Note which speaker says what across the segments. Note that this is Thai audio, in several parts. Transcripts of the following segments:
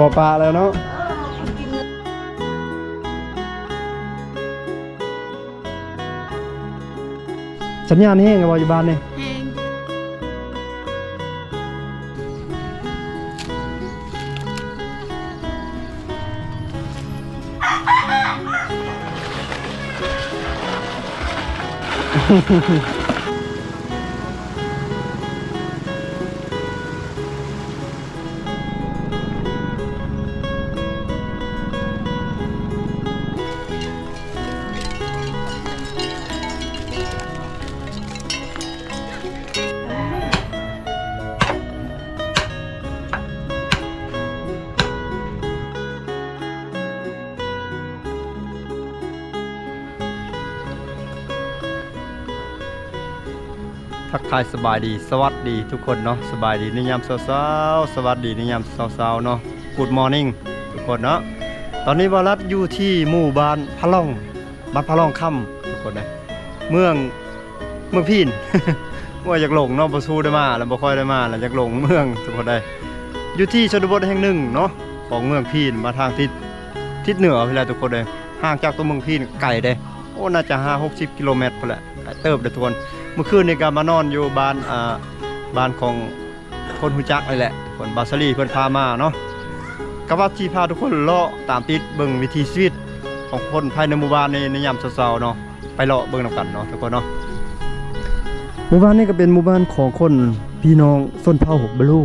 Speaker 1: พอปลาแล้วเนาะสัญญาณแห้งกับอยู่บ้านนี่ทักทายสบายดีสวัสดีทุกคนเนาะสบายดีในยามเช้าๆสวัสดีในยามเช้าๆเนาะ Good morning ทุกคนเนาะตอนนี้วรัตอยู่ที่หมู่บ้านพะล่องบ้านพะล่องค่ำทุกคนนะเมืองพีน ว่าอยากหลงเนาะบ่สู้ได้มาแล้วบ่ค่อยได้มาแล้วอยากหลงเมืองทุกคนได้อยู่ที่ชนบทแห่งหนึ่งเนาะของเมืองพีนมาทางทิศเหนือพี่แหละทุกคนเลยห่างจากตัวเมืองพีนไกลเด้โอ้น่าจะ5-60 กิโลเมตรพุ่นแหละเติบเด้อทุกคนเมื่อคืนในการมานอนอยู่บ้านของคนหูจักนี่แหละคนบาซารีเพิ่นพามาเนาะก็ว่าที่พาทุกคนเลาะตามติดเบิ่งวิถีชีวิตของคนภายในหมู่บ้านในยามเช้าๆเนาะไปเลาะเบิ่งนำกันเนาะทุกคนเนาะหมู่บ้านนี้ก็เป็นหมู่บ้านของคนพี่น้องส้นเผ่าบลู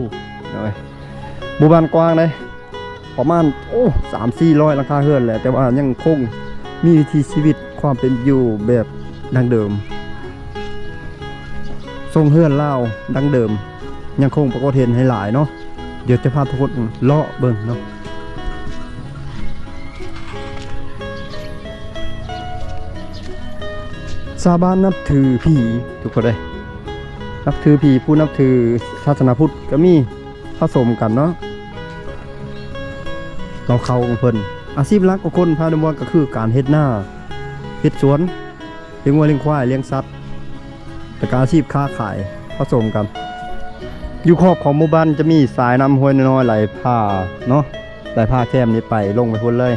Speaker 1: เนาะหมู่บ้านกว้างเลยประมาณ300-400หลังคาเรือนแหละแต่ว่ายังคงมีวิถีชีวิตความเป็นอยู่แบบดั้งเดิมทรงเฮือนเล่าดั้งเดิมยังคงปรากฏเห็นให้หลายเนาะเดี๋ยวจะพาทุกคนเลาะเบิ่งเนาะชาวบ้านนับถือผีทุกคนเลยนับถือผีผู้นับถือศาสนาพุทธก็มีผสมกันเนาะเราเข้าของเพิ่นอาชีพหลักของคนพาดมวันก็คือการเฮ็ดหน้าเฮ็ดสวนเลี้ยงวัวเลี้ยงควายเลี้ยงสัตว์แต่การอาชีพค้าขายผสมกันอยู่ขอบของหมู่บ้านจะมีสายน้ำห้วยน้อยไหลผ่าเนาะไหลผ่าแคมนี้ไปลงไปพุ่นเลย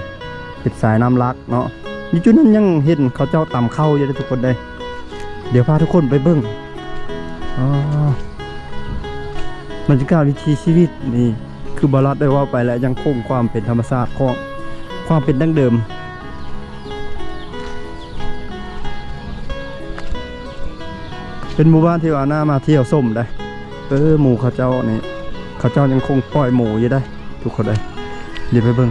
Speaker 1: เป็นสายน้ำลักเนาะอยู่จุดนั้นยังเห็นเขาเจ้าตำเข้าอยู่เลยทุกคนเลยเดี๋ยวพาทุกคนไปเบิ่งบรรยากาศวิถีชีวิตนี่คือบารัดได้ว่าไปแล้วยังคงความเป็นธรรมชาติของความเป็นดั้งเดิมเป็นหมู่บ้านที่ว่าหน้ามาเที่ยวส้มได้หมู่เขาเจ้านี่เขาเจ้ายังคงปล่อยหมูอยู่ได้ทุกคนได้เดี๋ยวไปเบิ่ง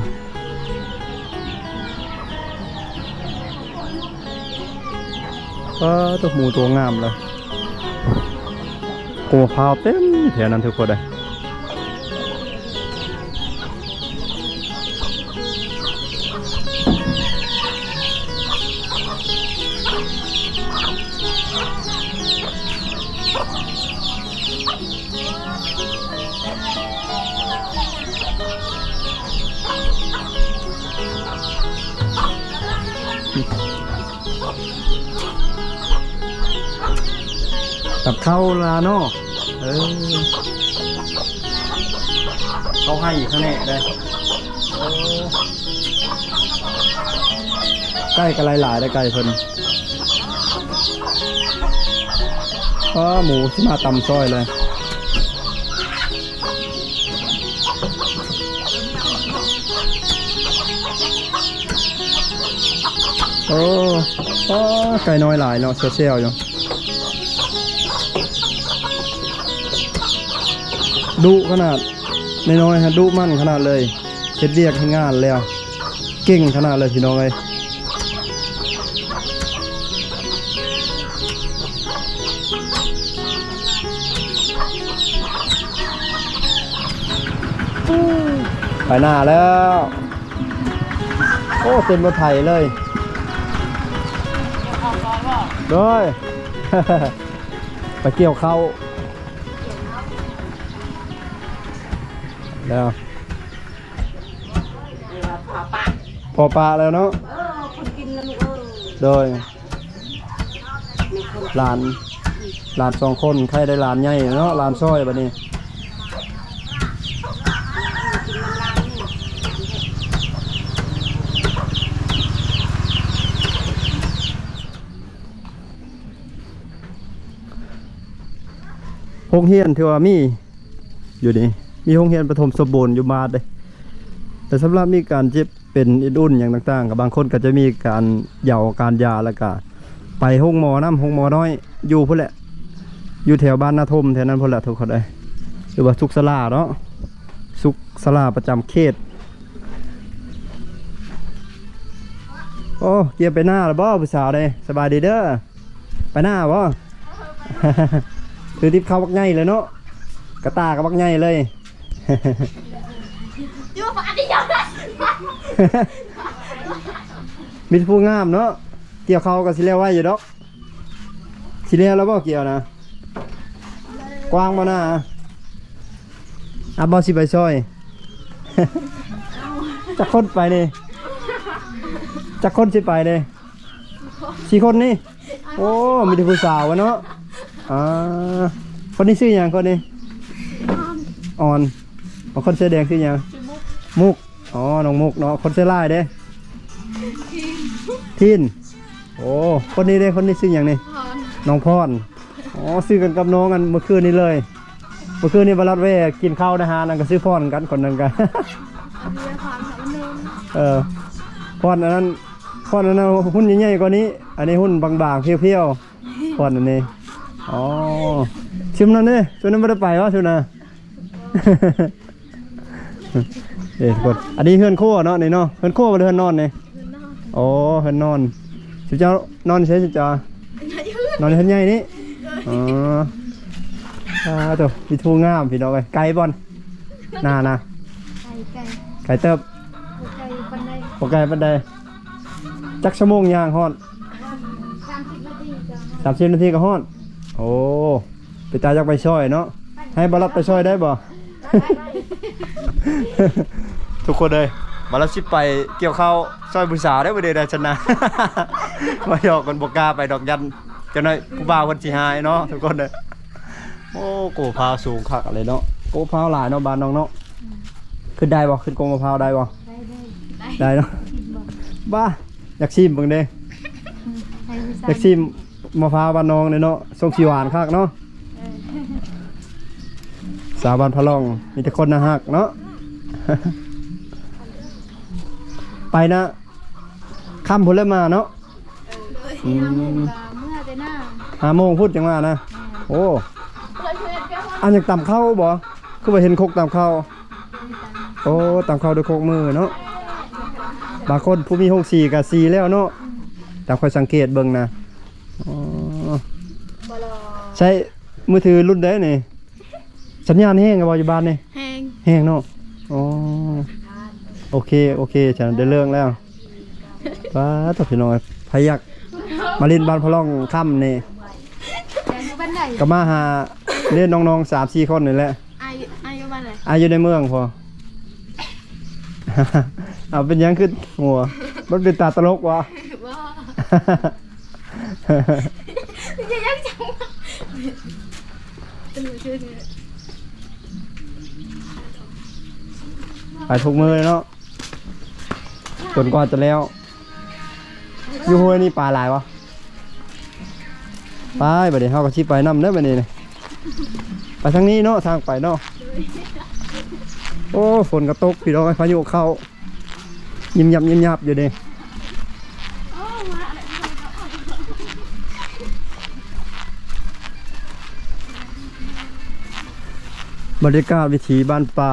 Speaker 1: ตัวหมูตัวงามเลยโกมะพร้าวเต็มแถวนั้นทุกคนได้กับข้าวลาเนาะเขาให้ข้างในได้ใกล้กันหลายๆได้ไกลเพิ่นหมูที่มาตำซอยเลยไก่น้อยหลายเนาะเชี่ยวๆอยู่ดุขนาดน้อยๆฮะดุมั่นขนาดเลยเฮ็ดเรียกให้งานแล้วเก่งขนาดเลยพี่น้องเลยไปหน้าแล้วโอ้เต็มรถไถเลยด้วย ไปเกี่ยวเข้าแล้วพอปลาแล้วเนาะโดยหลาน2 คนใครได้หลานใหญ่เนาะหลานซ้อยแบบนี้ โรงเรียนที่ว่ามีอยู่นี่มีโรงเรียนประถมสมบูรณ์อยู่มาเลยแต่สำหรับมีการเจ็บเป็นอุ่นอย่างต่างๆกับบางคนก็จะมีการเหย่าการยาแล้วก็ไปห้องหมอน้ำห้องหมอน้อยอยู่พุ่นแหละอยู่แถวบ้านนาทมแถวนั้นพุ่นแหละทุกคนเลยหรือว่าสุขศาลาเนาะสุขศาลาประจำเขตโอ้เกี่ยวไปหน้าแล้วบ่ผู้สาวเลยสบายดีเด้อไปหน้าบ่ ถือทิพเข้าบักไงเลยเนาะกระตากับบักไงเลย
Speaker 2: อยู่ฝั่งนี้ยังไง
Speaker 1: มีผู้งามเนาะเกี่ยวเขากับสิเลียวไว้อยู่ดอกสิเลียวแล้วบ่เกี่ยวนะกว้างบ่น่าบ่สิไปซอย จักคนไปนี่จักคนสิไปนี่4 คนนี่โอ้มีแต่ผู้สาววะเนาะคนนี้ชื่อหยังคนนี้อ่อนคนเสื้อแดงชื่อหยังมุกอ๋อน้องมุกเนาะคนเสื้อลายเด้ทินโอ้คนนี้เด้คนนี้ชื่อหยังนี่น้องพรอ๋อซื้อกันกับน้องกันเมื่อคืนนี้เลยเมื่อคืนนี้บรัดเวกินข้าวนะฮะนั่นก็ซื้อพรกันคนนึงกันพรอันนั้นหุ้นใหญ่ๆกว่านี้อันนี้หุ้นบางๆเพี้ยวๆพรอันนี้อ๋อชิมนั่นดิช่วงนั้นไม่ได้ไปวะช่วงน่ะ กดอันนี้เฮือนโค้เนาะนี่เนาะเฮือนโค้มาเฮือนนอนนี่โอ้เฮือนนอนสิเจ้านอนใช่สิเจ้านอนเฮือนใหญ่นี่อ๋อตัวมีทูงามพี่น้องไก่บอลน่านะไก่เติบปกไก่ปันใดจักชั่วโมงย่างฮอด30 นาทีก็ฮอดโอ้ไปตาจักไปช่อยเนาะให้บารับไปช่อยได้บ่ ทุกคนเลยบารับชิปไปเกี่ยวข้าวช่อยผู้สาวได้บ่ได้ชนะ มาหยอกกันบกาไปดอกยันจะน้อยผู้บ่าวคนสิหายเนาะทุกคนเลยโอ้โกพาวสูงคักอะไรเนาะโกพาวหลายเนาะบ้านน้องเนาะขึ้นได้บ่ขึ้นกงมะพร้าวได้บ่ได้เนาะบ้าอยากชิมเบิ่งเด้อยากชิมมะพร้าวบ้านน้องเลยเนาะทรงสีหวานคักเนาะสาวบ้านพะลองมีแต่คนน่าฮักเนาะ ไปนะค่ำพุ่นแล้วมาเนาะ5 โมงพูดจังว่านะโอ้อันยังต่ำเข้าบ่คือว่าเห็นคกต่ำเข้าโอ้ต่ำเข้าด้วยคกมือเนาะบางคนผู้มี64กับ4แล้วเนาะแต่คอยสังเกตเบิ่งนะใช้มือถือรุ่นใดนี่สัญญาณแห้งกับปัจจุบันนี่แห้งเนาะอ๋อโอเคฉันได้เรื่องแล้วป้าต่อพี่น้อยพยักมาเล่นบ้านพะล่องค่ำนี่ก็มาหาเล่นน้องๆ3-4 คนนี่แหละอายุบ้านไหนอายุในเมืองพอ เอาเป็นยังขึ้นหัวมันเป็นตาตลกวะไปทุกมือเลยเนาะจนกว่าจะแล้วอยู่ห้วยนี่ปลาหลายวะไปบัดนี้เขาก็ชี้ไปนำได้บัดนี้เลยไปทางนี้เนาะทางไปเนาะโอ้ฝนกระตกพี่น้องพายุเข้ายิ้มยับอยู่เด้บรรยากาศวิถีบ้านป่า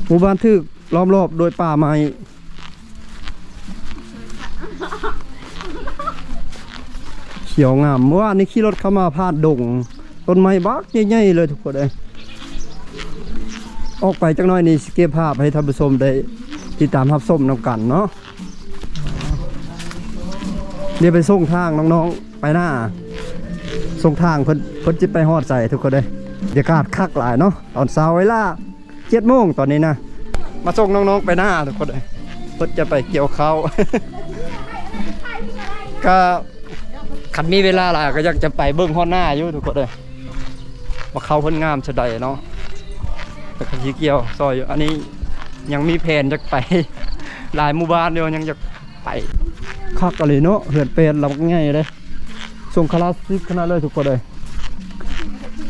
Speaker 1: หมู่บ้านทึกล้อมรอบโดยป่าไม้เขียวงามเมื่อวานนี้ขี่รถเข้ามาพาดดงต้นไม้บักใหญ่ๆเลยทุกคนเลยออกไปจักหน่อยนี่เก็บภาพให้ท่านผู้ชมได้ติดตามรับชมนำกันเนาะเดี๋ยวไปส่งทางน้องๆไปหน้าส่งทางเพิ่นจิไปฮอดใส่ทุกคนเลยบรรยากาศคักหลายเนาะตอนเช้าเวลา7 โมงตอนนี้นะมาส่งน้องๆไปหน้าทุกคนเลยเพิ่นจะไปเกี่ยวข้าว ก็คันมีเวลาหลายก็อยากจะไปเบิ่งฮอดหน้าอยู่ทุกคนเลยว่าเขาเพิ่นงามซะใดเนาะแต่คันสิเกี่ยวซอยอยู่อันนี้ยังมีแผนจะไป หลายหมู่บ้านเดียวยังจะไปคักอะไรเนาะเหือนเป็นลำง่ายเลยส่งคลาสสิกขนาดเลยทุกคนเลย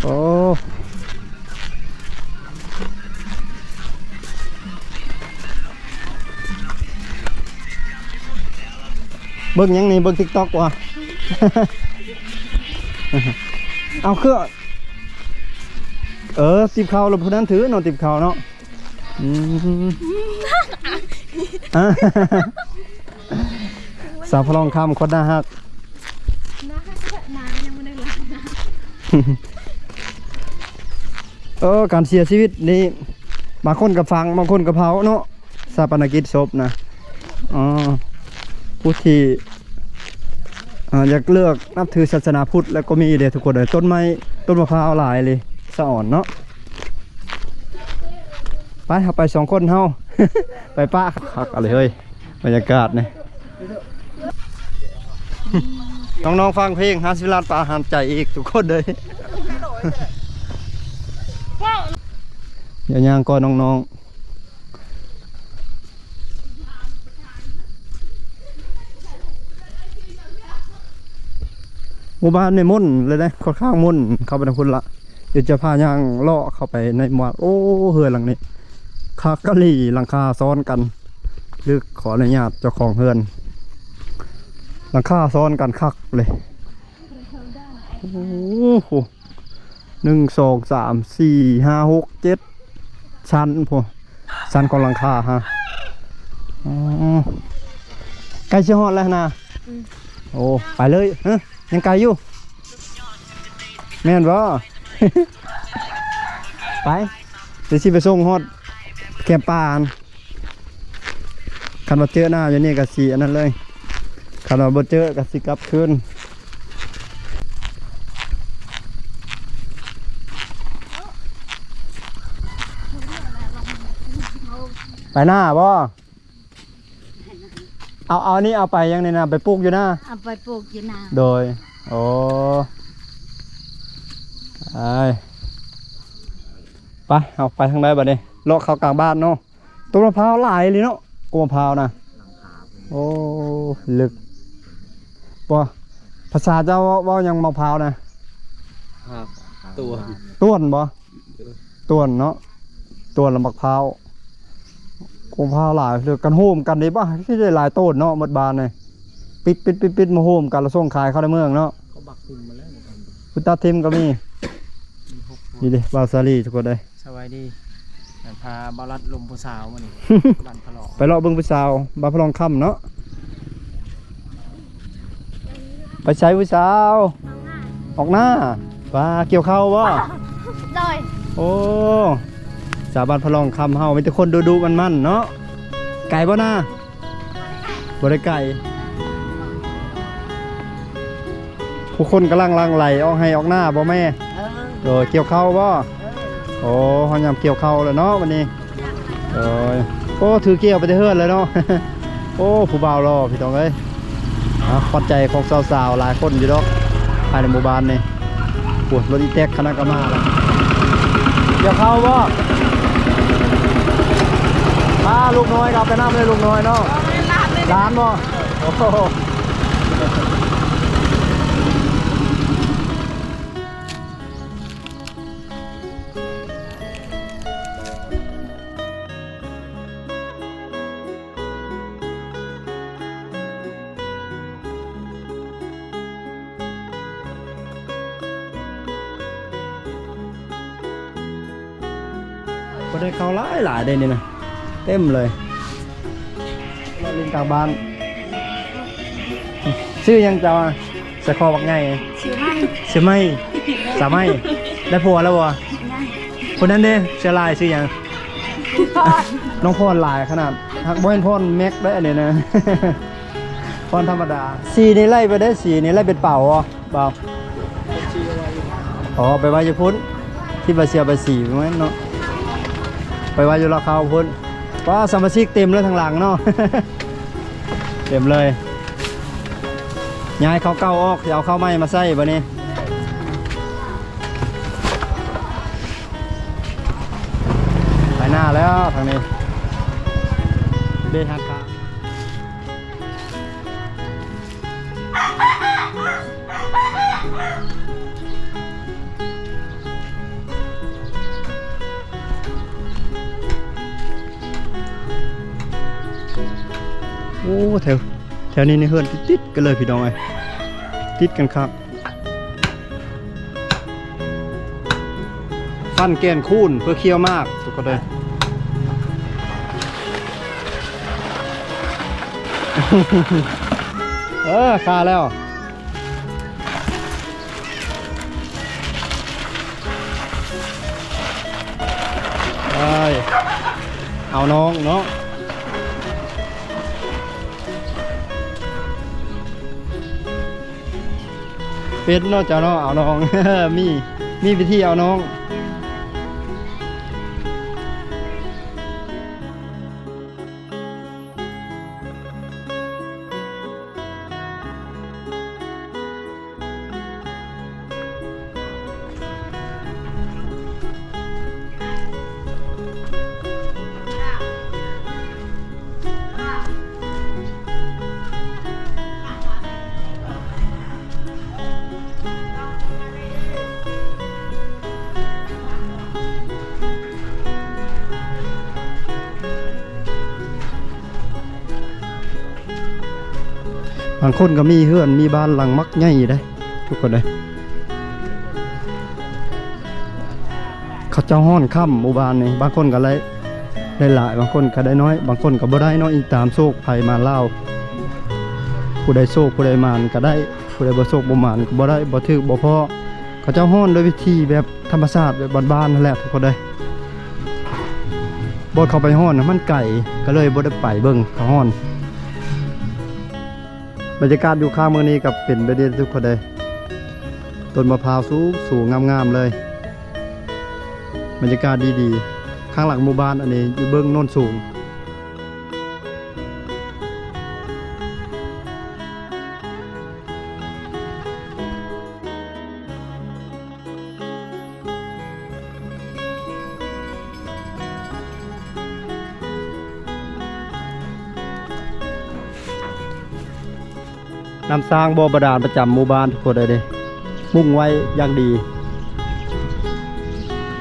Speaker 1: โอ้เบิ่งยังนี่เบิ่ง TikTok ว่ะ เอาเครื่องติบเขาเราผู้นั้นถือเนาะติบเขาเนาะสาวพลองคำคนหน้าฮักการเสียชีวิตนี่บางคนกับฟังบางคนกับเผาเนาะสาปนกิจศพนะผู้ที่อยากเลือกนับถือศาสนาพุทธแล้วก็มีเด็กทุกคนเลยต้นไม้ต้นมะพร้าวหลายเลยสะอ่อนเนาะไปเอาไป2 คนเฮา ไปป้าคักอะไรเฮ้ยบรรยากาศเนี่ย น้องๆฟังเพลงฮัสวิลาปาหามใจอีกทุกคนเลย อย่าย่างก่อนน้องๆหมู่บ้านในมุ่นเลยนะค่อนข้างมุ่นเข้าไปทางคุณละเดี๋ยวจะพาย่างเลาะเข้าไปในหมู่บ้านโอ้เฮือนหลังนี้คากะหรี่หลังคาซ้อนกันหรือขออนุญาตเจ้าของเฮือนหลังคาซ้อนกันคักเลยโอ้โห1 2 3 4 5 6 7ชั้นพวกชั้นของหลังคาฮะใกล้จะฮอดแล้วนะโอ้ไปเลยฮะยังไกลอยู่แม่นบ่ ไปเดี๋ยวสิไปส่งฮอดแคมป์ป่านคันว่าเจอหน้าอยู่นี่ก็สิอันนั้นเลยคันว่าบ่เจอก็สิกลับคืนไปหน้าบ่เอานี่เอาไปยังนี่นะไปปลูกอยู่หน้า
Speaker 2: เอาไปปลูกอยู่นา
Speaker 1: โดยโอ้ไปเอาไปทางใดบัดนี้เลาะเข้ากลางบ้านเนาะต้นมะพร้าวหลายเลยเนาะกมะพร้าวนะโอ้ลึกบ่ภาษาเจ้าว่ายังมะพร้าวนะต้นบ่ต้นเนาะต้นลำมะพร้าวกมะพร้าวหลายเลยกันโฮมกันได้ป่ะที่ได้หลายต้นเนาะหมดบานเลยปิดมาโฮมกันแล้วส่งขายเข้าในเมืองเนาะเขาบักทิมมาแล้วพุทธทิมก็มีนี่ดิบาซาลีทุกคนเลย
Speaker 3: สวัสดีพาบาลัดลมผู้สาวมานี่ บันพลอง
Speaker 1: ไปเลาะเบิ้งผู้สาวบาพลองค่ำเนาะไปใช้ผู้สาวออกหน้าปลาเกี่ยวข้าววะ
Speaker 2: เลย
Speaker 1: โอ้สาวบ้านพลองค่ำเฮามีแต่คนดูมันเนาะไก่บ่หน้าบ่ได้ไก่ผู้คนกำลังลังไหลออกให้ออกหน้าบ่แม่โดยเกี่ยวข้าวบ่โอ้เขายำเกี่ยวข้าวเลยเนาะวันนี้โอ้ถือเกี่ยวไปเฮือนเลยเนาะ โอ้ผู้บ่าวรอพี่ตองเอ้ยปัจจัยของสาวๆหลายคนอยู่ดอกภายในหมู่บ้านนี่ปวดรถอีแท็กคณะกรรมการแล้วเกี่ยวข้าวบ่ลูกน้อยครับไปน้ำเลยลูกน้อยเนาะร้านบ่โอ้โหก็ได้เข้าหลายได้นี่นะเต็มเลยเราลิงกลางบ้านชื่อยังจะสะคอบักไงชื่อไม่สาไม่ได้ผัวแล้ววะคนนั้นเด้เชื่อลายชื่อยังน้องพรลายขนาดหักบ่เป็นพรแม็กได้เนี่ยนะ พรธรรมดาสีนี่ไล่ไปได้สีนี่ไล่เป็นเป่าอ๋อเป่าอ๋อไปไว้อยู่พุ้นที่บาเซียไปสีไหมเนาะไปไว้อยู่ราคาพุ่นก็สมาชิกเต็มเลยทางหลังเนาะ เต็มเลยย้ายเขาเก้าออกเอาเข้าไม้มาใส่บ่นี้ไปหน้าแล้วทางนี้เบทางกลาง อ้แถวนี้นี่เฮือนติดกันเลยพี่น้องเอ้ยติดกันครับฟันแกนคูนเพื่อเคี่ยวมากทุกคนเลยคาแล้วเอาน้องเนาะเป็นเนาะเจ้าเนาะเอาน้อง มีวิธีเอาน้องบางคนก็มีเฮือนมีบ้านหลังมักใหญ่ได้ทุกคนเลยเขาเจ้าห้อนค่ำหมู่บ้านนี่บางคนก็ได้หลายบางคนก็ได้น้อยบางคนก็บ่ได้น้อยอีกตามโชคภัยมาเล่าผู้ใดโชคผู้ใดมานก็ได้ผู้ใดบ่โชคบ่มานก็บ่ได้บ่ถึกบ่พอเขาเจ้าห้อนด้วยวิธีแบบธรรมชาติแบบบ้านๆนั่นแหละทุกคนเลยบ่เข้าไปห้อนมันไก่ก็เลยบ่ได้ไปเบิ่งเขาห้อนบรรยากาศอยู่ข้างเมืองนี้กับเป็นไปได้ทุกคนเลยต้นมะพร้าวสูงงามๆเลยบรรยากาศดีๆข้างหลังหมู่บ้านอันนี้อยู่เบื้องโน้นสูงนำสร้างบ่อบาดาลประจำหมู่บ้านทุกคนเลยเด้มุ่งไว้อย่างดี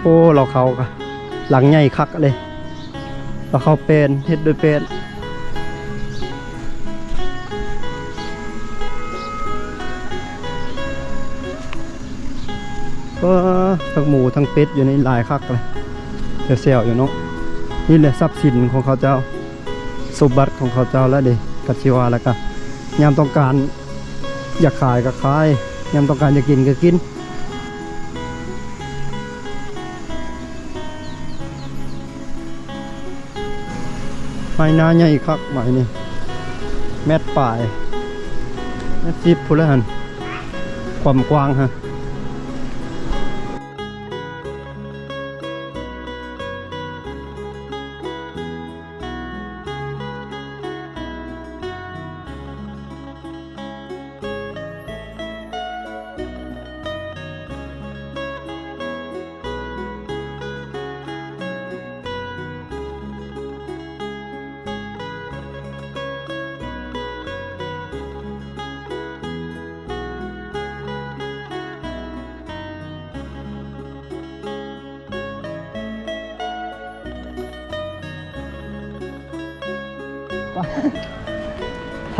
Speaker 1: โอ้เราเขาหลังใหญ่คักเลยเราเขาเป็นเฮ็ดโดยเป็นทั้งหมูทั้งเป็ดอยู่ในลายคักเลยเสียวๆอยู่เนาะนี่แหละทรัพย์สินของเขาเจ้าสมบัติของเขาเจ้าแล้วเด้กัจจิวาแล้วก็ยามต้องการอยากขายก็ขายยามต้องการอยากกินก็กินไม้นาใหญ่คักไม้นี่แมตป่ายแมต10พุ่นละหันความกว้างฮะ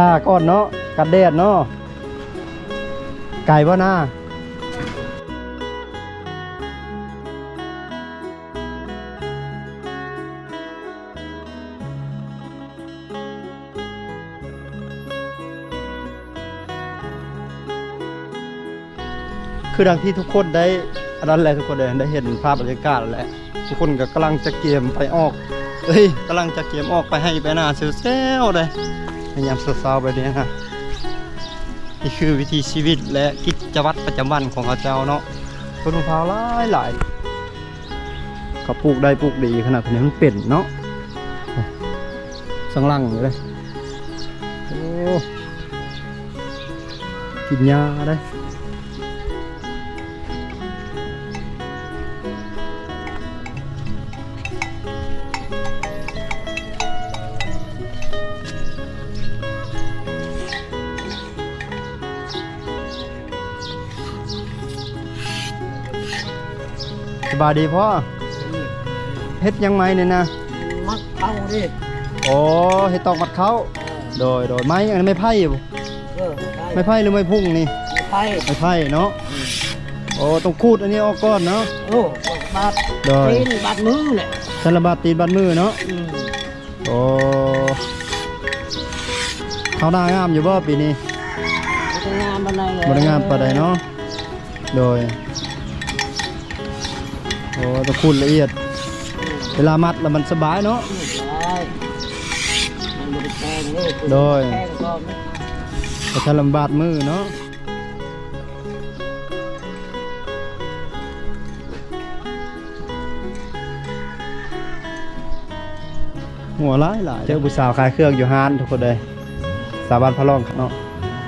Speaker 1: ท่าก้อนเนาะกัดแดดเนาะไก่บ่หน้าคือดังที่ทุกคนได้อันนั้นแหละทุกคนได้เห็นภาพบรรยากาศแหละทุกคนก็กำลังจะเกมไปออกกำลังจะเกมออกไปให้ไปหน้าเซลล์เลยพยายามสาวๆไปเนี่ยฮะนี่คือวิถีชีวิตและกิจวัตรประจำวันของเขาเจ้าเนาะต้นมะพร้าวหลายเขาปลูกได้ปลูกดีขนาดนี้มันเป็นเนาะสังลังเลยโอ้กินยาได้สบายดีพ่อเฮ็ดยังไงเนี่ยนะ
Speaker 3: มัดเข้าดิ
Speaker 1: โอ้เฮ็ดตอกมัดเขา โดยไม้อันนั้นไม่ไผ่บ่ ไม่ไผ่หรือไม่พุ่งนี่
Speaker 4: ไผ่
Speaker 1: ไม่ไผ่เนาะโอ้ต้องคูดอันนี้ออกก่อนเนาะ
Speaker 4: โอ้บาด
Speaker 1: โดย
Speaker 4: ตีนบาดมือเนี่ย
Speaker 1: สารบาดตีนบาดมือเนาะโอ้เขาหน้างามอยู่บ่ปีนี้
Speaker 4: มันงามปานใด
Speaker 1: บ่ได้งามปานใดเนาะโดยโอ้ต้องคูดละเอียดเวลามัดแล้วมันสบายเนาะ
Speaker 4: มันบ่ได้แพงเลย
Speaker 1: โดย
Speaker 4: แพงก็ไม่
Speaker 1: แต่ถ้าลำบากมือเนาะหัวร้ายหลายเจอผู้สาวขายเครื่องอยู่ห้านทุกคนเลยสาบานพระรองเนาะ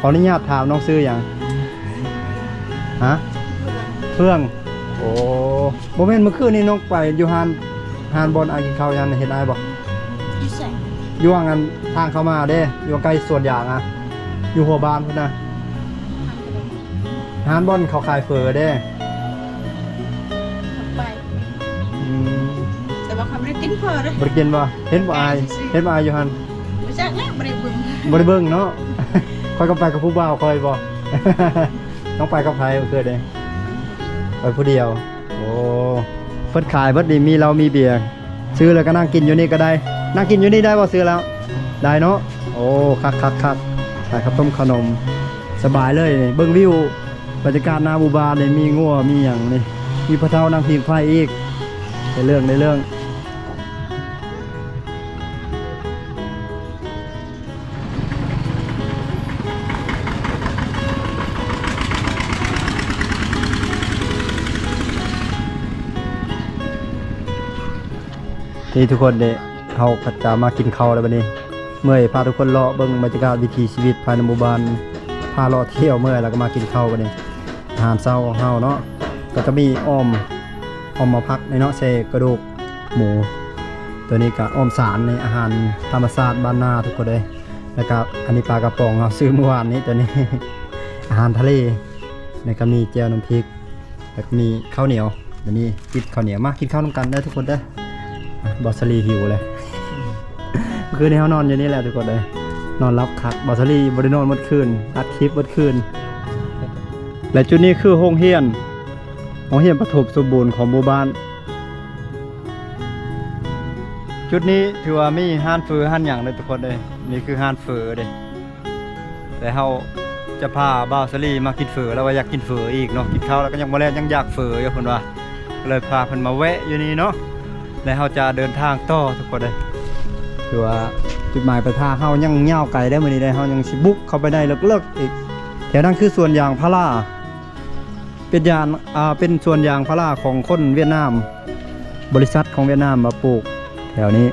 Speaker 1: ขออนุญาตถามน้องซื้ออย่างฮะเครื่องโอ้โมเมนต์เมื่อคืนนี้น้องไปอยู่ห้านบอลอากินข้าวยันเห็นได้บอก
Speaker 2: พิเศษ
Speaker 1: อยู่ว่างันทางเข้ามาเด้อยู่ใกล้สวนยางอะอยู่หัวบ้านพุ่นนะห้านบอลเขาขายเฟอเด้
Speaker 2: ไป
Speaker 1: อืม
Speaker 2: แต่ว่าเขาไม่ได้กินเพิ่นเลย
Speaker 1: บริกินบ่เห็นบ่อายเห็นบ่อายอยู่หัน
Speaker 2: ไม่ใช่เนี่ยไม่ได้บึ้ง
Speaker 1: บ่ได้เบิ่งเนาะ คอยก็ไปกับผู้บ่าวคอยบ่ ต้องไปกับไผเพื่อเด้ไปผู้เดียวโอ้เพิ่นขายเบิดนี่มีเรามีเบียร์ซื้อแล้วก็นั่งกินอยู่นี่ก็ได้นั่งกินอยู่นี่ได้บ่ซื้อแล้วได้เนาะโอ้คักขายข้าวต้มขนมสบายเลยนี่เบิ่งวิวบรรยากาศหน้าหมู่บ้านนี่มีงัวมีหยังนี่มีพระเฒ่านั่งพิงไฟอีกได้เรื่องนี่ทุกคนเด้เขาก็จะมากินข้าวแล้วบัดนี้ เมื่อยพาทุกคนเลาะเบิ่งบรรยากาศวิถีชีวิตภายในหมู่บ้านพาเลาะเที่ยวเมื่อยแล้วก็มากินข้าวบัดนี้อาหารเช้าของเฮาเนาะก็จะมีอ้อมมาพักในเนาะใส่กระดูกหมู ตัวนี้ก็อ้อมสารในอาหารธรรมชาติบ้านนาทุกคนเลยแล้วก็อันนี้ปลากระป๋องเราซื้อเมื่อวานนี้ตัวนี้ อาหารทะเลแล้วก็มีแจ่วน้ำพริกแล้วก็มีข้าวเหนียวเดี๋ยวนี้กินข้าวเหนียวมากินข้าวน้ำกันได้ทุกคนได้อบอสลีหิวเลย เมื่อคืนนี้เขานอนอยู่นี่แหละทุกคนเลยนอนรับคักบอสลีบริโนอนเมื่อคืนอัดคลิปเมื่อคืนและจุดนี้คือโรงเรียนปฐมสมบูรณ์ของหมู่บ้านจุดนี้ถือว่ามีห้านเฟอห้านอย่างเลยทุกคนเลยนี่คือห้านเฟอเลยแต่เขาจะพาบ่าวสลีมากินเฟอแล้วว่าอยากกินเฟออีกเนาะกินข้าวแล้วก็ยังมาแล้วยังอยากเฟออยู่คนว่าก็เลยพาเพิ่นมาแวะอยู่นี่เนาะแล้วเขาจะเดินทางต่อทุกคนเลยถือว่าจุดหมายปลายทางเขายังเงาไกลได้มื้อนี้ได้เขายังสิบุกเข้าไปได้เลิกอีกแถวนั้นคือสวนยางพาราเป็นสวนยางพาราของคนเวียดนามบริษัทของเวียดนามมาปลูกแถวนี้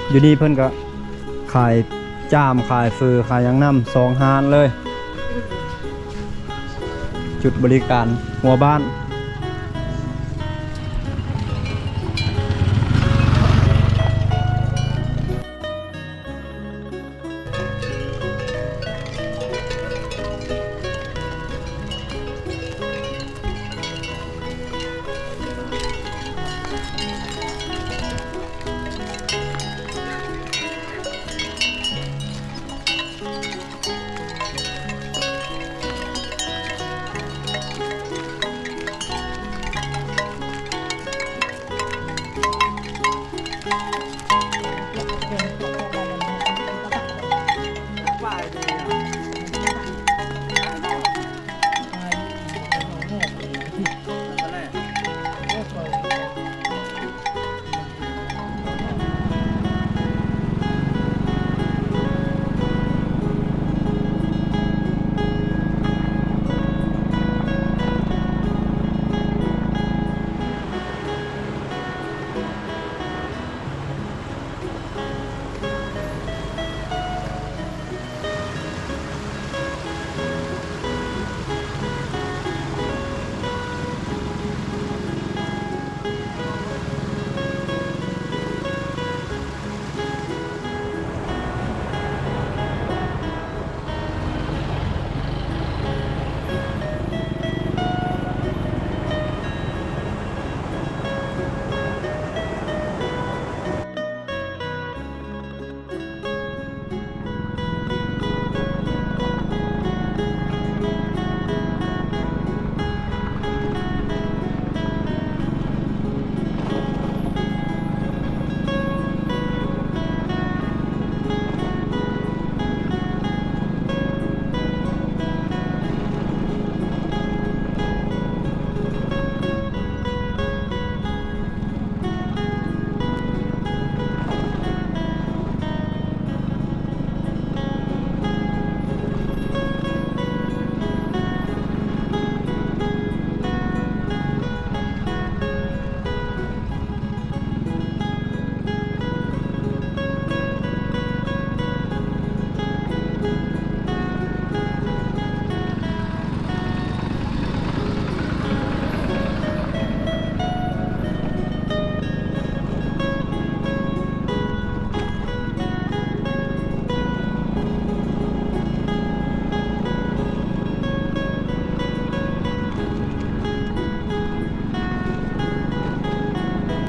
Speaker 1: อยู่นี่เพิ่นก็ขายจามขายฟือขายยางน้ำ2 ฮานเลย จุดบริการหัวบ้าน